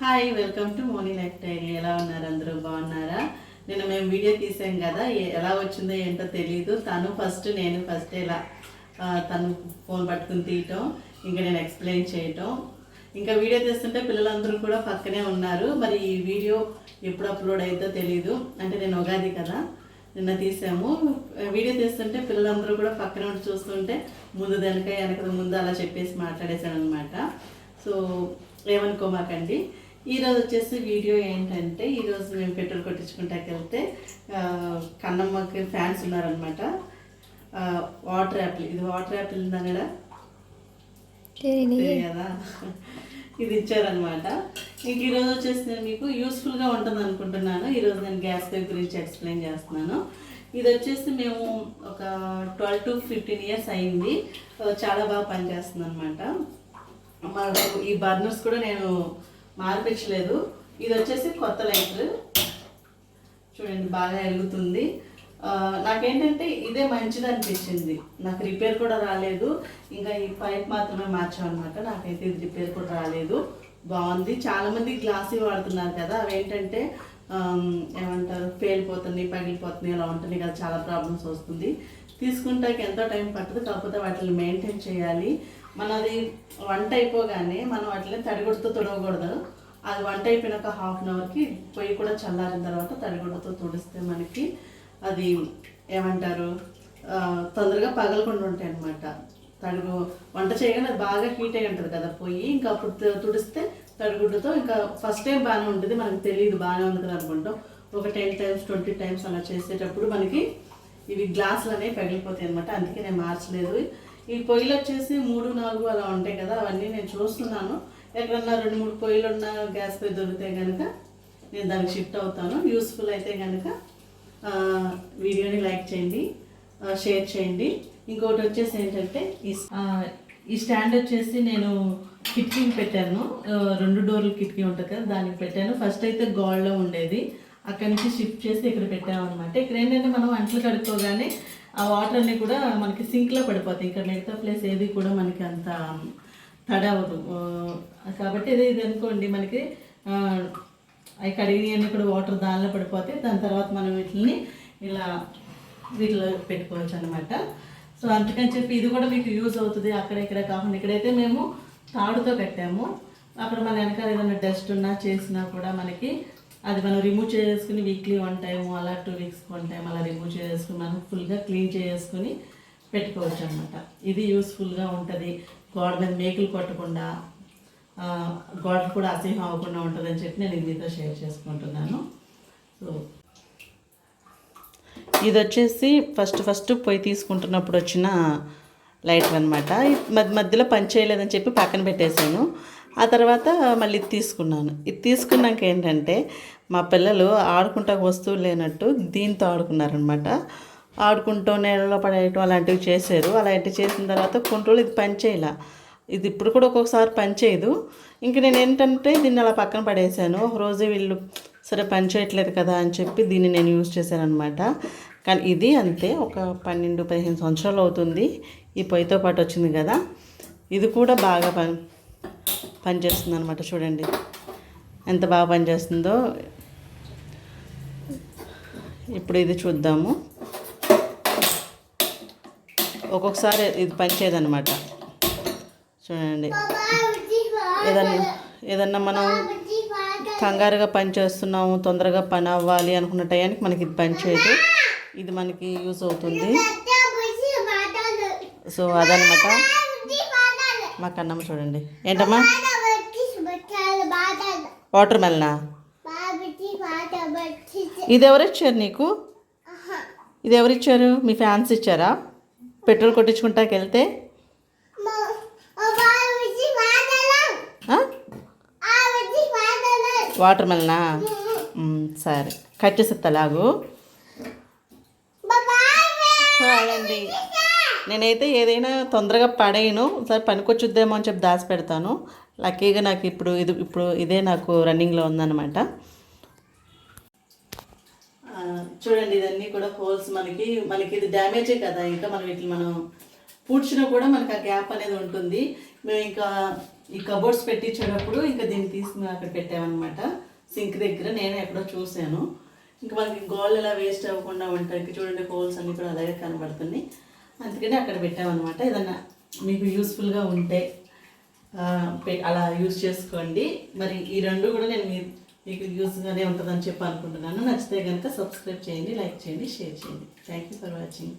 Hi, welcome to Moni life diary. ఎలా ఉన్నారు? అందరూ బాగున్నారా? మేము వీడియో తీసాం కదా, ఎలా వచ్చిందో ఏంటో తెలీదు. నేను ఫస్ట్ ఇలా తను ఫోన్ పట్టుకుని తీయటం, ఇంకా నేను ఎక్స్ప్లెయిన్ చేయటం, ఇంకా వీడియో తీస్తుంటే పిల్లలందరూ కూడా పక్కనే ఉన్నారు. మరి ఈ వీడియో ఎప్పుడు అప్లోడ్ అవుతుందో తెలీదు. అంటే నేను ఉగాది కదా నిన్న తీసాము. వీడియో తీస్తుంటే పిల్లలందరూ కూడా పక్కన ఉండి చూస్తుంటే ముందు వెనక ముందు అలా చెప్పేసి మాట్లాడేశాను అనమాట. సో ఏమనుకోమాకండి. ఈరోజు వచ్చేసి వీడియో ఏంటంటే, ఈరోజు మేము పెట్రోల్ కొట్టించుకుంటాకి వెళ్తే కన్నమ్మకి ఫ్యాన్స్ ఉన్నారనమాట. వాటర్ యాపిల్, ఇది వాటర్ యాపిల్ ఉందనడా కదా, ఇది ఇచ్చారనమాట. ఇంక ఈరోజు వచ్చేసి నేను మీకు యూస్ఫుల్గా ఉంటుంది అనుకుంటున్నాను. ఈరోజు నేను గ్యాస్ పై గురించి ఎక్స్ప్లెయిన్ చేస్తున్నాను. ఇది వచ్చేసి మేము ఒక 12 to 15 years అయింది. చాలా బాగా పనిచేస్తుంది అనమాట. మాకు ఈ బర్నర్స్ కూడా నేను మార్పించలేదు. ఇది వచ్చేసి కొత్త లైట్, చూడండి బాగా వెలుగుతుంది. నాకేంటంటే ఇదే మంచిది అనిపించింది. నాకు రిపేర్ కూడా రాలేదు. ఇంకా ఈ పైప్ మాత్రమే మార్చామన్నమాట. నాకైతే ఇది రిపేర్ కూడా రాలేదు. బాగుంది. చాలామంది గ్లాసీ వాడుతున్నారు కదా, అవి ఏంటంటే ఏమంటారు, పేలిపోతుంది, పగిలిపోతుంది, ఇలా ఉంటుంది కదా, చాలా ప్రాబ్లమ్స్ వస్తుంది. తీసుకుంటాకి ఎంతో టైం పట్టదు, కాకపోతే వాటిని మెయింటైన్ చేయాలి. మనది వంట అయిపోగానే మనం వాటిని తడిగుడ్డతో తుడవకూడదు. అది వంట అయిపోయినాక ½ an hourకి పొయ్యి కూడా చల్లారిన తర్వాత తడిగుడ్డతో తుడిస్తే మనకి అది ఏమంటారు, తొందరగా పగలకుండా ఉంటాయి అన్నమాట. వంట చేయగానే అది బాగా హీట్ అయి ఉంటుంది కదా పొయ్యి, ఇంకా అప్పుడు తుడిస్తే తడిగుడ్డతో ఇంకా ఫస్ట్ టైం బాగానే ఉంటుంది, మనకు తెలియదు బాగానే ఉంది కదా అనుకుంటాం. ఒక 10 times 20 times అలా చేసేటప్పుడు మనకి ఇవి గ్లాసులు అనేవి పగిలిపోతాయి అనమాట. అందుకే నేను మార్చలేదు. ఈ పొయ్యిలు వచ్చేసి 3, 4 అలా ఉంటాయి కదా, అవన్నీ నేను చూస్తున్నాను. ఎక్కడన్నా 2, 3 పొయ్యిలు ఉన్న గ్యాస్ పొయ్యి దొరికితే కనుక నేను దానికి షిఫ్ట్ అవుతాను. యూస్ఫుల్ అయితే కనుక వీడియోని లైక్ చేయండి, షేర్ చేయండి. ఇంకొకటి వచ్చేసి ఏంటంటే ఈ స్టాండ్ వచ్చేసి నేను కిటికీకి పెట్టాను. 2 డోర్లు కిటికీ ఉంటుంది కదా, దానికి పెట్టాను. ఫస్ట్ అయితే గోల్డ్లో ఉండేది, అక్కడి నుంచి షిఫ్ట్ చేసి ఇక్కడ పెట్టాము అనమాట. ఇక్కడ ఏంటంటే మనం అంట్లు కడుక్కోగానే ఆ వాటర్ అన్నీ కూడా మనకి సింక్లో పడిపోతాయి. ఇక్కడ మిగతా ప్లేస్ ఏది కూడా మనకి అంత తడవదు. కాబట్టి ఇది అనుకోండి, మనకి అవి కడిగి అన్నీ కూడా వాటర్ దానిలో పడిపోతాయి. దాని తర్వాత మనం వీటిని ఇలా వీటిలో పెట్టుకోవచ్చు అనమాట. సో అందుకని చెప్పి ఇది కూడా మీకు యూజ్ అవుతుంది. అక్కడ ఇక్కడ కాకుండా ఇక్కడైతే మేము తాడుతో కట్టాము. అక్కడ మన వెనకాల ఏదైనా డస్ట్ ఉన్నా చేసినా కూడా మనకి అది మనం రిమూవ్ చేసుకుని వీక్లీ 1 time అలా 2 weeks 1 time అలా రిమూవ్ చేసుకుని మనం ఫుల్గా క్లీన్ చేసుకుని పెట్టుకోవచ్చు అనమాట. ఇది యూస్ఫుల్గా ఉంటుంది. గోడ మీద మేకులు కొట్టకుండా, గోడ కూడా అసహ్యం అవ్వకుండా ఉంటుందని చెప్పి నేను మీతో షేర్ చేసుకుంటున్నాను. సో ఇది వచ్చేసి ఫస్ట్ పొయ్యి తీసుకుంటున్నప్పుడు వచ్చిన లైటర్ అనమాట. మధ్యలో పని చేయలేదని చెప్పి పక్కన పెట్టేశాను. ఆ తర్వాత మళ్ళీ ఇది తీసుకున్నాను. ఇది తీసుకున్నాక ఏంటంటే మా పిల్లలు ఆడుకుంటా వస్తువులు లేనట్టు దీంతో ఆడుకున్నారనమాట. ఆడుకుంటూ నీళ్ళలో పడేయటం అలాంటివి చేశారు. అలాంటివి చేసిన తర్వాత కొన్ని రోజులు ఇది పని చేయలే. ఇది ఇప్పుడు కూడా ఒక్కొక్కసారి పని చేయదు. ఇంక నేను ఏంటంటే దీన్ని అలా పక్కన పడేసాను. ఒకరోజు వీళ్ళు సరే పని చేయట్లేదు కదా అని చెప్పి దీన్ని నేను యూజ్ చేశాను అనమాట. కానీ ఇది అంతే, ఒక 12-15 సంవత్సరాలు అవుతుంది ఈ పొయ్యితో పాటు వచ్చింది కదా. ఇది కూడా బాగా పనిచేస్తుంది అనమాట. చూడండి ఎంత బాగా పనిచేస్తుందో. ఇప్పుడు ఇది చూద్దాము. ఒక్కొక్కసారి ఇది పనిచేయదన్నమాట. చూడండి, ఏదన్నా మనం కంగారుగా పని చేస్తున్నాము, తొందరగా పని అవ్వాలి అనుకున్న టయానికి మనకి ఇది పనిచేయదు. ఇది మనకి యూజ్ అవుతుంది. సో అదనమాట. మా కన్నమ్మ చూడండి. ఏంటమ్మా, వాటర్ మెలనా? ఇది ఎవరిచ్చారు నీకు? ఇది ఎవరిచ్చారు? మీ ఫ్యాన్స్ ఇచ్చారా పెట్రోల్ కొట్టించుకుంటాకి వెళ్తే? వాటర్ మెలనా? సరే, కట్ చేసి తలాగు. చూడండి, నేనైతే ఏదైనా తొందరగా పడేయను. సరే పనికొచ్చుద్దేమో అని చెప్పి దాచి పెడతాను. లక్కీగా నాకు ఇప్పుడు ఇదే నాకు రన్నింగ్లో ఉందన్నమాట. చూడండి, ఇదన్నీ కూడా హోల్స్. మనకి ఇది డ్యామేజే కదా, ఇంకా మనం పూడ్చినా కూడా మనకి ఆ గ్యాప్ అనేది ఉంటుంది. మేము ఇంకా ఈ కబోర్డ్స్ పెట్టించేటప్పుడు ఇంకా దీన్ని తీసుకుని అక్కడ పెట్టామన్నమాట సింక్ దగ్గర. నేను ఎక్కడో చూశాను. ఇంకా మనకి గోల్డ్ ఎలా వేస్ట్ అవ్వకుండా ఉంటాయి. చూడండి హోల్స్ అన్నీ కూడా అలాగే కనబడుతున్నాయి. అందుకని అక్కడ పెట్టామన్నమాట. ఏదన్నా మీకు యూస్ఫుల్గా ఉంటే అలా యూజ్ చేసుకోండి. మరి ఈ రెండు కూడా నేను మీకు యూస్గానే ఉంటుందని చెప్పి అనుకుంటున్నాను. నచ్చితే కనుక సబ్స్క్రైబ్ చేయండి, లైక్ చేయండి, షేర్ చేయండి. Thank you for watching.